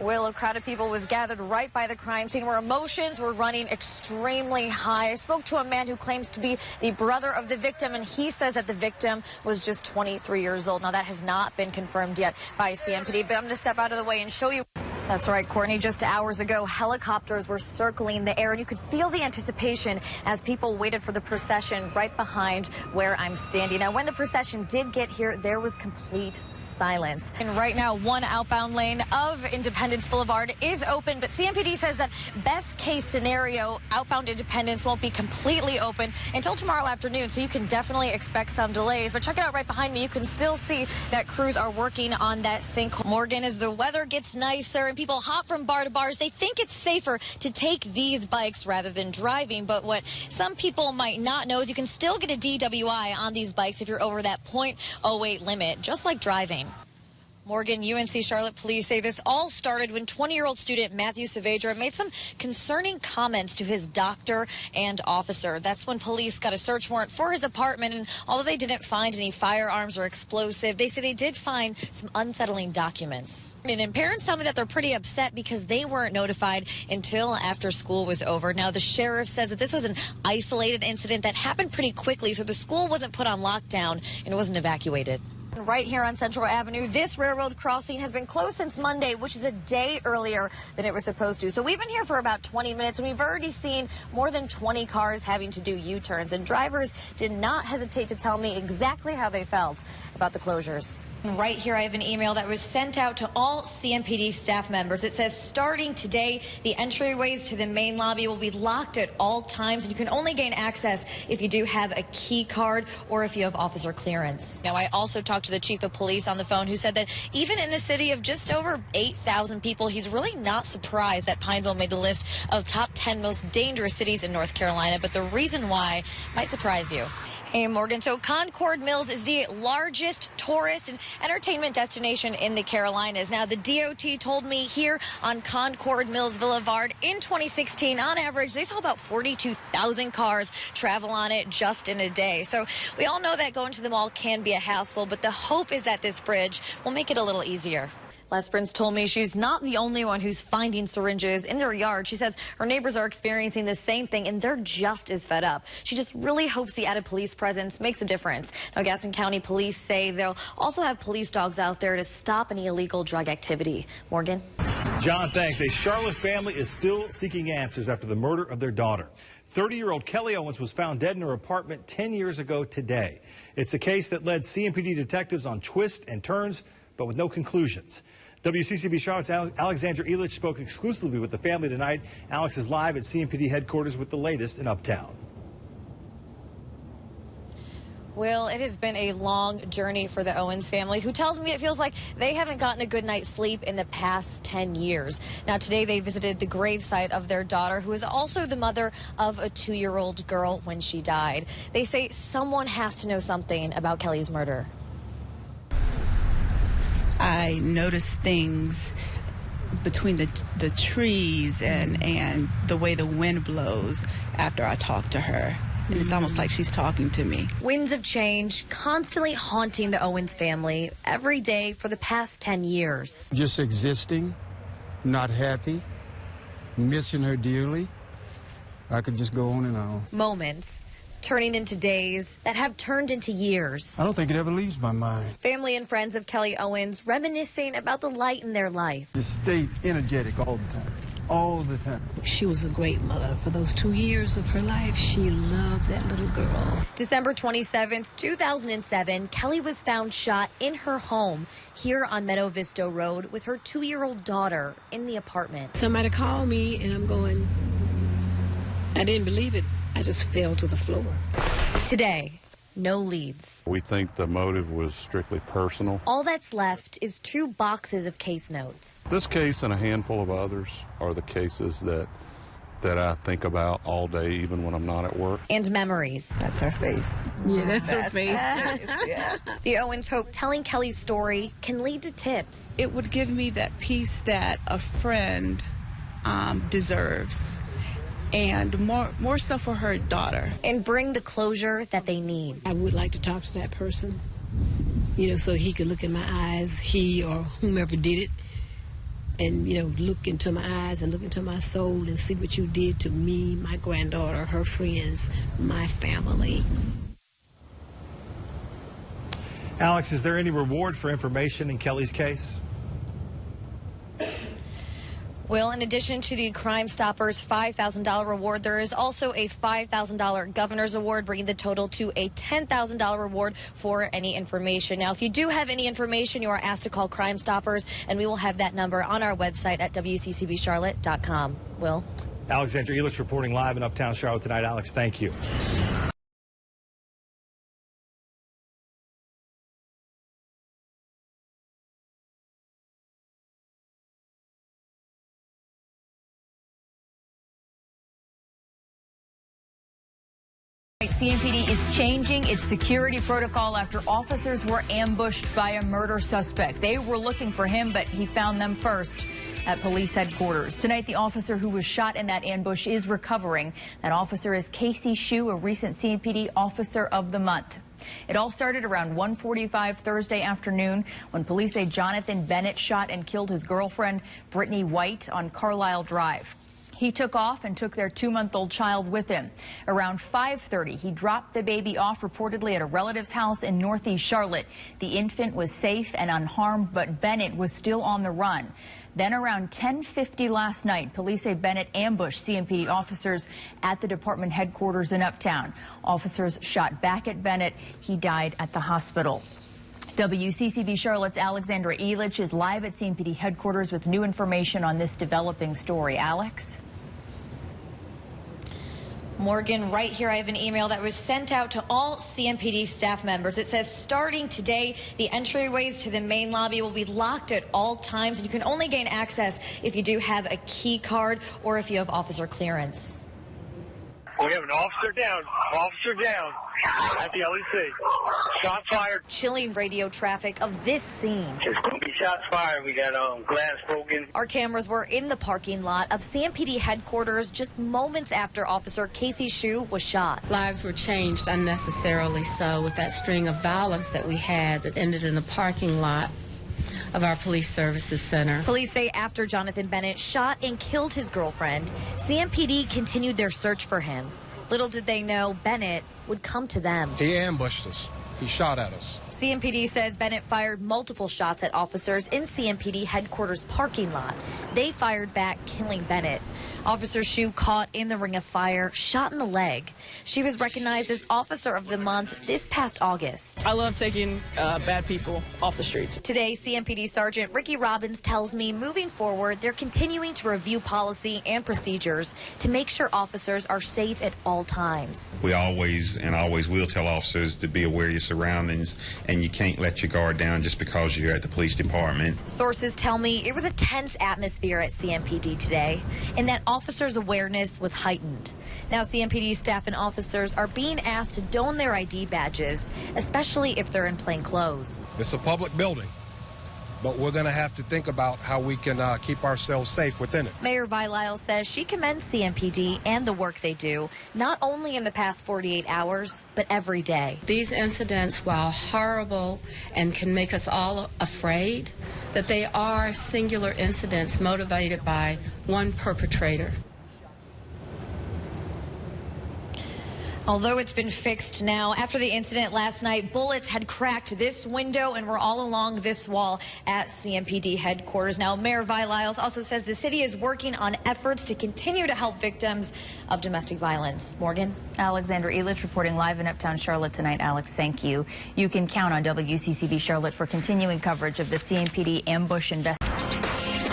Well, a crowd of people was gathered right by the crime scene where emotions were running extremely high. I spoke to a man who claims to be the brother of the victim, and he says that the victim was just 23 years old. Now, that has not been confirmed yet by CMPD, but I'm going to step out of the way and show you. That's right, Courtney. Just hours ago, helicopters were circling the air, and you could feel the anticipation as people waited for the procession right behind where I'm standing. Now, when the procession did get here, there was complete silence. And right now, one outbound lane of Independence Boulevard is open, but CMPD says that best case scenario, outbound Independence won't be completely open until tomorrow afternoon, so you can definitely expect some delays. But check it out right behind me. You can still see that crews are working on that sinkhole. Morgan, as the weather gets nicer and people hop from bar to bars, they think it's safer to take these bikes rather than driving. But what some people might not know is you can still get a DWI on these bikes if you're over that .08 limit, just like driving. Morgan, UNC Charlotte police say this all started when 20-year-old student Matthew Saavedra made some concerning comments to his doctor and officer. That's when police got a search warrant for his apartment, and although they didn't find any firearms or explosive, they say they did find some unsettling documents. And parents tell me that they're pretty upset because they weren't notified until after school was over. Now, the sheriff says that this was an isolated incident that happened pretty quickly, so the school wasn't put on lockdown and it wasn't evacuated. Right here on Central Avenue, this railroad crossing has been closed since Monday, which is a day earlier than it was supposed to. So we've been here for about 20 minutes, and we've already seen more than 20 cars having to do U-turns. And drivers did not hesitate to tell me exactly how they felt about the closures. Right here, I have an email that was sent out to all CMPD staff members. It says, starting today, the entryways to the main lobby will be locked at all times, and you can only gain access if you do have a key card or if you have officer clearance. Now, I also talked to the chief of police on the phone, who said that even in a city of just over 8,000 people, he's really not surprised that Pineville made the list of top 10 most dangerous cities in North Carolina, but the reason why might surprise you. Hey, Morgan, so Concord Mills is the largest tourist and entertainment destination in the Carolinas. Now, the DOT told me here on Concord Mills Boulevard in 2016, on average, they saw about 42,000 cars travel on it just in a day. So we all know that going to the mall can be a hassle, but the hope is that this bridge will make it a little easier. Les Prince told me she's not the only one who's finding syringes in their yard. She says her neighbors are experiencing the same thing, and they're just as fed up. She just really hopes the added police presence makes a difference. Now, Gaston County police say they'll also have police dogs out there to stop any illegal drug activity. Morgan? John, thanks. A Charlotte family is still seeking answers after the murder of their daughter. 30-year-old Kelly Owens was found dead in her apartment 10 years ago today. It's a case that led CMPD detectives on twists and turns, but with no conclusions. WCCB Charlotte's Alexandra Elich spoke exclusively with the family tonight. Alex is live at CMPD headquarters with the latest in Uptown. Well, it has been a long journey for the Owens family, who tells me it feels like they haven't gotten a good night's sleep in the past 10 years. Now, today they visited the gravesite of their daughter, who is also the mother of a 2-year-old girl when she died. They say someone has to know something about Kelly's murder. I noticed things between the trees and the way the wind blows after I talk to her. And it's almost like she's talking to me. Winds of change constantly haunting the Owens family every day for the past 10 years. Just existing, not happy, missing her dearly. I could just go on and on. Moments turning into days that have turned into years. I don't think it ever leaves my mind. Family and friends of Kelly Owens reminiscing about the light in their life. Just stay energetic all the time. All the time. She was a great mother. For those 2 years of her life, she loved that little girl. December 27th, 2007, Kelly was found shot in her home here on Meadow Vista Road with her 2-year-old daughter in the apartment. Somebody called me and I'm going, I didn't believe it. I just fell to the floor. Today, no leads. We think the motive was strictly personal. All that's left is 2 boxes of case notes. This case and a handful of others are the cases that I think about all day, even when I'm not at work. And memories. That's her face. Yeah, that's her face. Yeah. The Owens hope telling Kelly's story can lead to tips. It would give me that peace that a friend deserves. And more so for her daughter. And bring the closure that they need. I would like to talk to that person, so he could look in my eyes, he or whomever did it, and, you know, look into my eyes and look into my soul and see what you did to me, my granddaughter, her friends, my family. Alex, is there any reward for information in Kelly's case? Well, in addition to the Crime Stoppers $5,000 reward, there is also a $5,000 governor's award, bringing the total to a $10,000 reward for any information. Now, if you do have any information, you are asked to call Crime Stoppers, and we will have that number on our website at WCCBCharlotte.com. Will? Alexandra Elich reporting live in Uptown Charlotte tonight. Alex, thank you. CMPD is changing its security protocol after officers were ambushed by a murder suspect. They were looking for him, but he found them first at police headquarters. Tonight, the officer who was shot in that ambush is recovering. That officer is Casey Shue, a recent CMPD Officer of the Month. It all started around 1:45 Thursday afternoon when police say Jonathan Bennett shot and killed his girlfriend, Brittany White, on Carlisle Drive. He took off and took their 2-month-old child with him. Around 5:30, he dropped the baby off reportedly at a relative's house in Northeast Charlotte. The infant was safe and unharmed, but Bennett was still on the run. Then around 10:50 last night, police say Bennett ambushed CMPD officers at the department headquarters in Uptown. Officers shot back at Bennett. He died at the hospital. WCCB Charlotte's Alexandra Elich is live at CMPD headquarters with new information on this developing story. Alex? Morgan, right here I have an email that was sent out to all CMPD staff members. It says starting today, the entryways to the main lobby will be locked at all times, and you can only gain access if you do have a key card or if you have officer clearance. We have an officer down at the LEC. Shots fired. Chilling radio traffic of this scene. There's going to be shots fired. We got glass broken. Our cameras were in the parking lot of CMPD headquarters just moments after Officer Casey Shue was shot. Lives were changed unnecessarily so with that string of violence that we had that ended in the parking lot of our police services center. Police say after Jonathan Bennett shot and killed his girlfriend, CMPD continued their search for him. Little did they know Bennett would come to them. He ambushed us. He shot at us. CMPD says Bennett fired multiple shots at officers in CMPD headquarters parking lot. They fired back, killing Bennett. Officer Shue caught in the ring of fire, shot in the leg. She was recognized as Officer of the Month this past August. I love taking bad people off the streets. Today, CMPD Sergeant Ricky Robbins tells me moving forward, they're continuing to review policy and procedures to make sure officers are safe at all times. We always will tell officers to be aware of your surroundings, and you can't let your guard down just because you're at the police department. Sources tell me it was a tense atmosphere at CMPD today, and that officers' awareness was heightened. Now, CMPD staff and officers are being asked to don their ID badges, especially if they're in plain clothes. It's a public building, but we're going to have to think about how we can keep ourselves safe within it. Mayor Vilisle says she commends CMPD and the work they do, not only in the past 48 hours, but every day. These incidents, while horrible and can make us all afraid, that they are singular incidents motivated by one perpetrator. Although it's been fixed now, after the incident last night, bullets had cracked this window and were all along this wall at CMPD headquarters. Now, Mayor Vilisle also says the city is working on efforts to continue to help victims of domestic violence. Morgan? Alexandra Elich reporting live in Uptown Charlotte tonight. Alex, thank you. You can count on WCCB Charlotte for continuing coverage of the CMPD ambush investigation.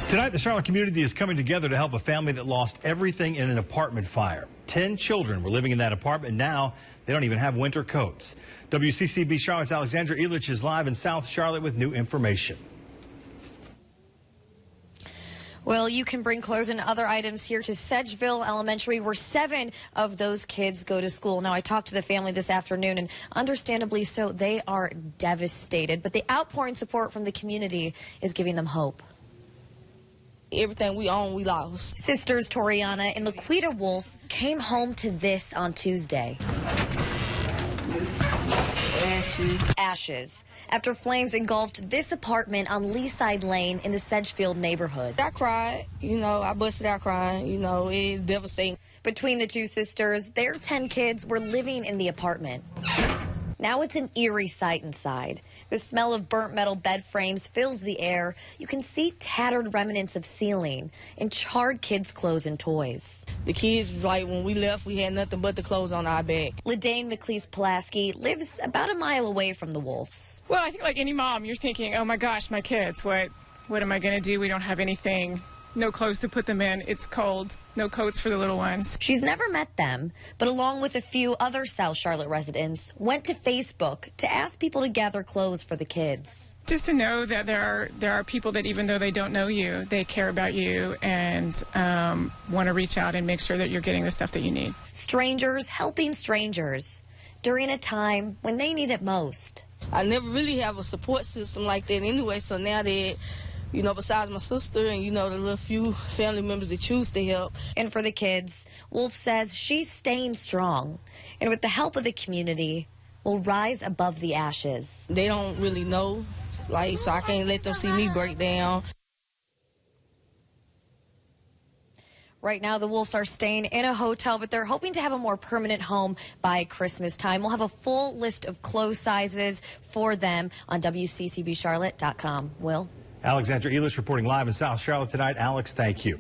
Tonight, the Charlotte community is coming together to help a family that lost everything in an apartment fire. 10 children were living in that apartment. Now they don't even have winter coats. WCCB Charlotte's Alexandra Elich is live in South Charlotte with new information. Well, you can bring clothes and other items here to Sedgeville Elementary, where 7 of those kids go to school. Now, I talked to the family this afternoon, and understandably so, they are devastated. But the outpouring support from the community is giving them hope. Everything we own, we lost. Sisters Toriana and Laquita Wolf came home to this on Tuesday. And Ashes after flames engulfed this apartment on Leaside Lane in the Sedgefield neighborhood. I cried, I busted out crying, it's devastating. Between the two sisters, their 10 kids were living in the apartment. Now it's an eerie sight inside. The smell of burnt metal bed frames fills the air. You can see tattered remnants of ceiling and charred kids' clothes and toys. The kids, when we left, we had nothing but the clothes on our back. LaDane McLeese-Pulaski lives about a mile away from the Wolfs. Well, I think like any mom, you're thinking, oh my gosh, my kids, what am I going to do? We don't have anything. No clothes to put them in. It's cold. No coats for the little ones. She's never met them, but along with a few other South Charlotte residents, went to Facebook to ask people to gather clothes for the kids. Just to know that there are people that even though they don't know you, they care about you and want to reach out and make sure that you're getting the stuff that you need. Strangers helping strangers during a time when they need it most. I never really have a support system like that anyway, so now that besides my sister and, the little few family members that choose to help. And for the kids, Wolf says she's staying strong. And with the help of the community, will rise above the ashes. They don't really know, so I can't let them see me break down. Right now, the Wolves are staying in a hotel, but they're hoping to have a more permanent home by Christmas time. We'll have a full list of clothes sizes for them on WCCBCharlotte.com. Will? Alexandra Elich reporting live in South Charlotte tonight. Alex, thank you.